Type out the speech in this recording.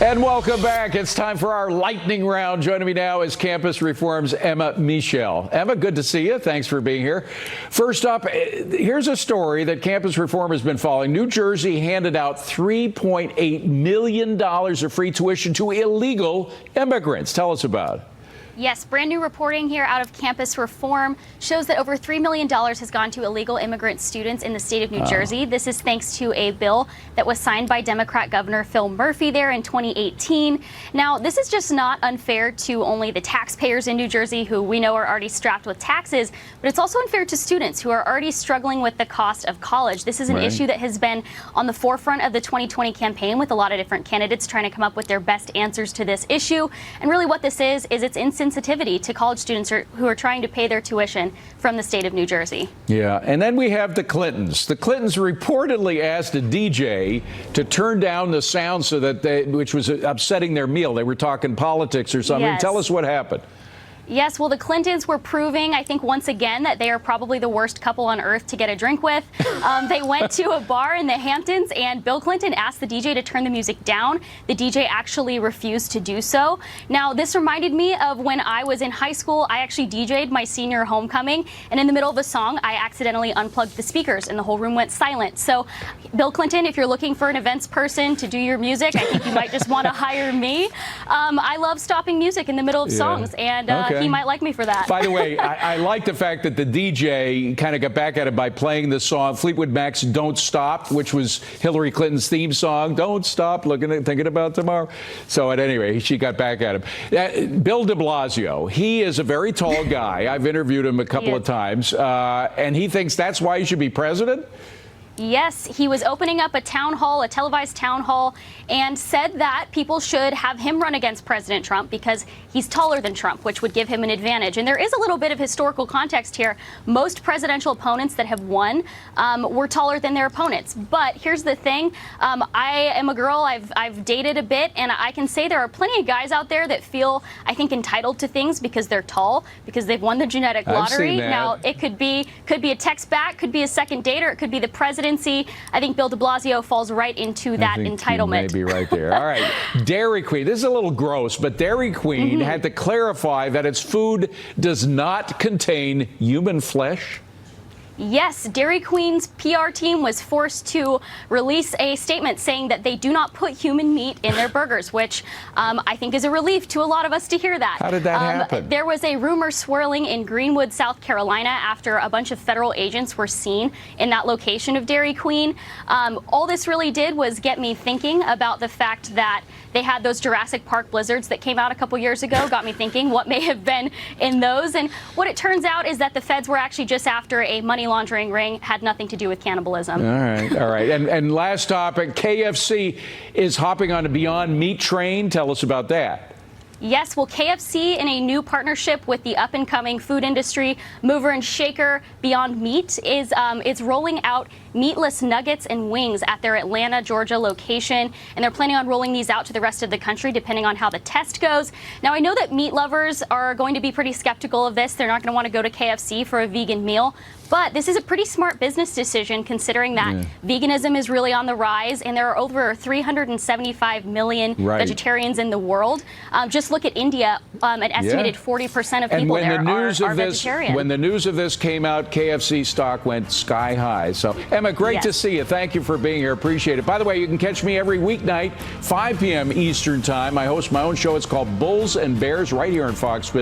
And welcome back. It's time for our lightning round. Joining me now is Campus Reform's Emma Meshell. Emma, good to see you. Thanks for being here. First up, here's a story that Campus Reform has been following. New Jersey handed out $3.8 million of free tuition to illegal immigrants. Tell us about it. Yes, brand new reporting here out of Campus Reform shows that over $3 million has gone to illegal immigrant students in the state of New Jersey. This is thanks to a bill that was signed by Democrat Governor Phil Murphy there in 2018. Now, this is just not unfair to only the taxpayers in New Jersey, who we know are already strapped with taxes, but it's also unfair to students who are already struggling with the cost of college. This is an issue that has been on the forefront of the 2020 campaign, with a lot of different candidates trying to come up with their best answers to this issue. And really what this is it's insensitivity to college students who are trying to pay their tuition from the state of New Jersey. Yeah, and then we have the Clintons. The Clintons reportedly asked a DJ to turn down the sound so that which was upsetting their meal. They were talking politics or something. Yes. Tell us what happened. Yes, well, the Clintons were proving, I think, once again, that they are probably the worst couple on earth to get a drink with. They went to a bar in the Hamptons, and Bill Clinton asked the DJ to turn the music down. The DJ actually refused to do so. Now, this reminded me of when I was in high school. I actually DJ'd my senior homecoming, and in the middle of a song, I accidentally unplugged the speakers, and the whole room went silent. So, Bill Clinton, if you're looking for an events person to do your music, I think you might just want to hire me. I love stopping music in the middle of songs, and he might like me for that. By the way, I like the fact that the DJ kind of got back at it by playing the song Fleetwood Mac's "Don't Stop," which was Hillary Clinton's theme song. Don't stop thinking about tomorrow. So at any rate, she got back at him. Bill DeBlasio, he is a very tall guy. I've interviewed him a couple of times, and he thinks that's why he should be president. Yes, he was opening up a town hall, a televised town hall, and said that people should have him run against President Trump because he's taller than Trump, which would give him an advantage. And there is a little bit of historical context here. Most presidential opponents that have won were taller than their opponents. But here's the thing. I am a girl. I've dated a bit, and I can say there are plenty of guys out there that feel, I think, entitled to things because they're tall, because they've won the genetic lottery. Now, it could be a text back, could be a second date, or it could be the presidency. I think Bill DeBlasio falls right into that entitlement. You may be right there. All right. Dairy Queen. This is a little gross, but Dairy Queen had to clarify that its food does not contain human flesh. Yes, Dairy Queen's PR team was forced to release a statement saying that they do not put human meat in their burgers, which I think is a relief to a lot of us to hear that. How did that happen? There was a rumor swirling in Greenwood, South Carolina, after a bunch of federal agents were seen in that location of Dairy Queen. All this really did was get me thinking about the fact that they had those Jurassic Park blizzards that came out a couple years ago. Got me thinking what may have been in those. And what it turns out is that the feds were actually just after a money laundering ring, had nothing to do with cannibalism. All right. And last topic, KFC is hopping on a Beyond Meat train. Tell us about that. Yes, well, KFC, in a new partnership with the up-and-coming food industry mover and shaker Beyond Meat, is rolling out meatless nuggets and wings at their Atlanta, Georgia location, and they're planning on rolling these out to the rest of the country depending on how the test goes. Now, I know that meat lovers are going to be pretty skeptical of this. They're not going to want to go to KFC for a vegan meal, but this is a pretty smart business decision considering that veganism is really on the rise, and there are over 375 million vegetarians in the world. Just look at India, an estimated 40% of people there are vegetarian. When the news of this came out, KFC stock went sky high. So, Emma, great to see you. Thank you for being here. Appreciate it. By the way, you can catch me every weeknight, 5 p.m. Eastern Time. I host my own show. It's called Bulls and Bears right here on Fox Business.